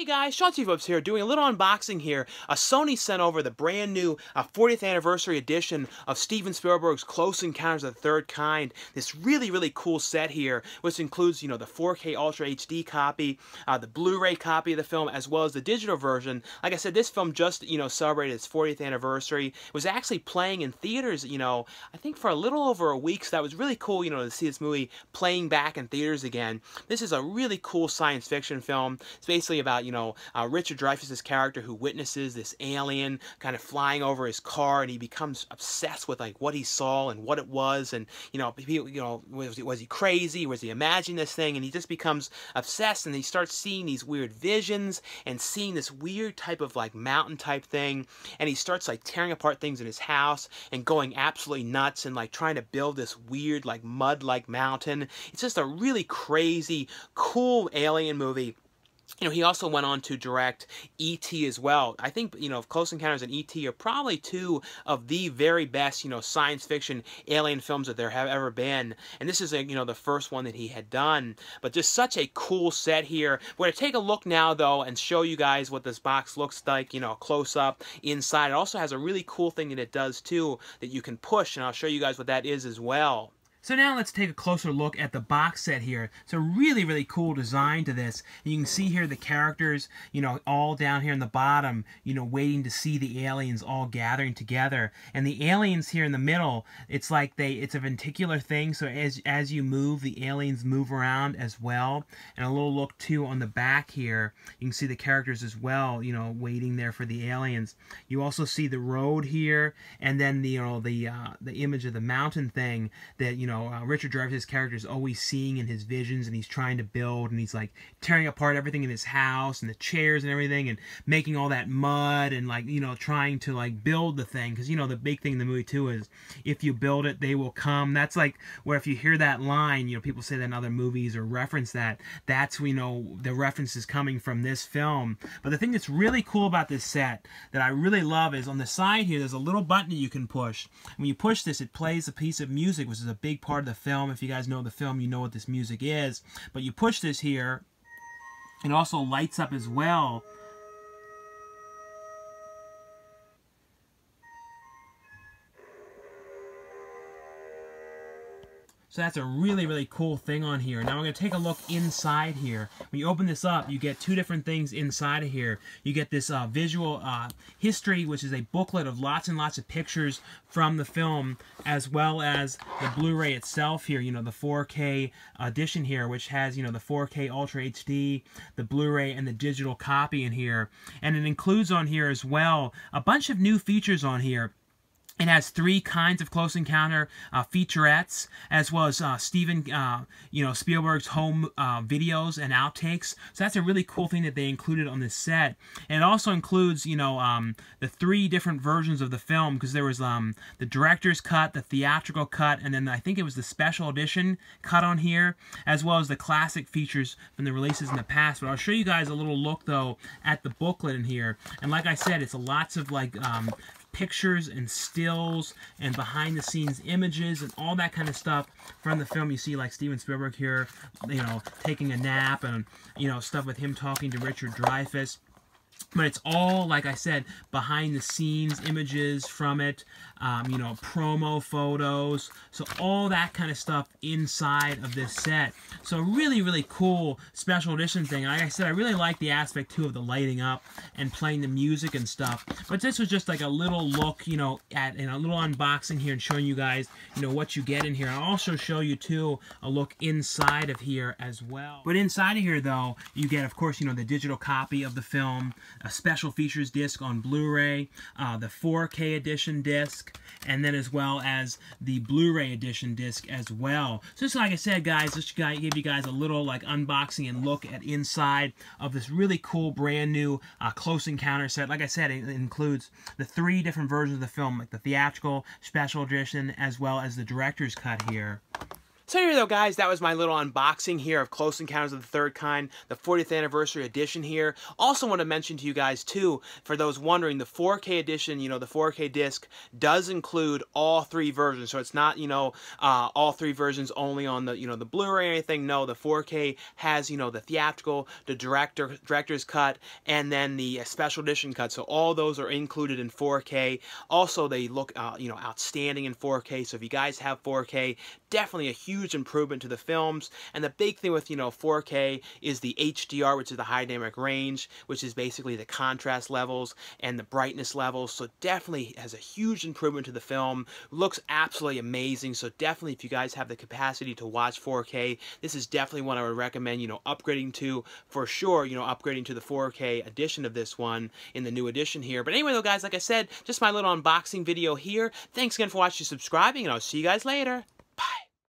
Hey guys, Sean Phillips here, doing a little unboxing here. Sony sent over the brand new 40th anniversary edition of Stephen Spielberg's Close Encounters of the Third Kind. This really cool set here, which includes, the 4K Ultra HD copy, the Blu-ray copy of the film, as well as the digital version. Like I said, this film just, celebrated its 40th anniversary. It was actually playing in theaters, I think for a little over a week, so that was really cool, to see this movie playing back in theaters again. This is a really cool science fiction film. It's basically about, Richard Dreyfuss's character who witnesses this alien kind of flying over his car, and he becomes obsessed with like what he saw and what it was, and was he crazy? Was he imagining this thing? And he just becomes obsessed, and he starts seeing these weird visions and seeing this weird type of like mountain type thing, and he starts like tearing apart things in his house and going absolutely nuts and like trying to build this weird like mud like mountain. It's just a really crazy, cool alien movie. He also went on to direct E.T. as well. I think, Close Encounters and E.T. are probably two of the very best, science fiction alien films that there have ever been. And this is, the first one that he had done. But just such a cool set here. We're going to take a look now, though, and show you guys what this box looks like, close up inside. It also has a really cool thing that it does, too, that you can push, and I'll show you guys what that is as well. So now let's take a closer look at the box set here. It's a really cool design to this. And you can see here the characters, all down here in the bottom, waiting to see the aliens all gathering together. And the aliens here in the middle, it's like it's a ventricular thing, so as you move, the aliens move around as well. And a little look too on the back here, you can see the characters as well, waiting there for the aliens. You also see the road here, and then the image of the mountain thing that, Richard Dreyfuss's character is always seeing in his visions, and he's trying to build, and he's like tearing apart everything in his house and the chairs and everything, and making all that mud, and like trying to like build the thing, because the big thing in the movie too is if you build it, they will come. That's like where if you hear that line, people say that in other movies or reference that, that's the reference is coming from this film. But the thing that's really cool about this set that I really love is on the side here, there's a little button that you can push. When you push this, it plays a piece of music, which is a big part of the film. If you guys know the film, you know what this music is. But you push this here, it also lights up as well. So that's a really cool thing on here. Now we're going to take a look inside here. When you open this up, you get two different things inside of here. You get this visual history, which is a booklet of lots and lots of pictures from the film, as well as the Blu-ray itself here, the 4K edition here, which has, the 4K Ultra HD, the Blu-ray, and the digital copy in here. And it includes on here as well a bunch of new features on here. It has 3 kinds of Close Encounter featurettes, as well as Stephen, Spielberg's home videos and outtakes. So that's a really cool thing that they included on this set. And it also includes, the 3 different versions of the film, because there was the director's cut, the theatrical cut, and then I think it was the special edition cut on here, as well as the classic features from the releases in the past. But I'll show you guys a little look, though, at the booklet in here. And like I said, it's lots of like pictures and stills and behind the scenes images and all that kind of stuff from the film. You see like Steven Spielberg here, taking a nap, and stuff with him talking to Richard Dreyfuss. But it's all, like I said, behind-the-scenes images from it, promo photos, so all that kind of stuff inside of this set. So really cool special edition thing. Like I said, I really like the aspect, too, of the lighting up and playing the music and stuff. But this was just like a little look, at a little unboxing here and showing you guys, what you get in here. I'll also show you, too, a look inside of here as well. But inside of here, though, you get, of course, the digital copy of the film, a special features disc on Blu-ray, the 4K edition disc, and then as well as the Blu-ray edition disc as well. So just like I said, guys, just to give you guys a little like unboxing and look at inside of this really cool brand new Close Encounter set. Like I said, it includes the 3 different versions of the film, like the theatrical, special edition, as well as the director's cut here. So here though guys, that was my little unboxing here of Close Encounters of the Third Kind, the 40th anniversary edition here. Also want to mention to you guys too, for those wondering, the 4K edition, you know, the 4K disc does include all three versions. So it's not, you know, all three versions only on the, you know, the Blu-ray or anything. No, the 4K has, you know, the theatrical, the director's cut, and then the special edition cut. So all those are included in 4K. Also, they look, you know, outstanding in 4K. So if you guys have 4K, definitely a huge improvement to the films. And the big thing with, you know, 4K is the HDR, which is the high dynamic range, which is basically the contrast levels and the brightness levels. So definitely has a huge improvement to the film. Looks absolutely amazing. So definitely, if you guys have the capacity to watch 4K, this is definitely one I would recommend, you know, upgrading to for sure, you know, upgrading to the 4K edition of this one in the new edition here. But anyway though guys, like I said, just my little unboxing video here. Thanks again for watching, subscribing, and I'll see you guys later.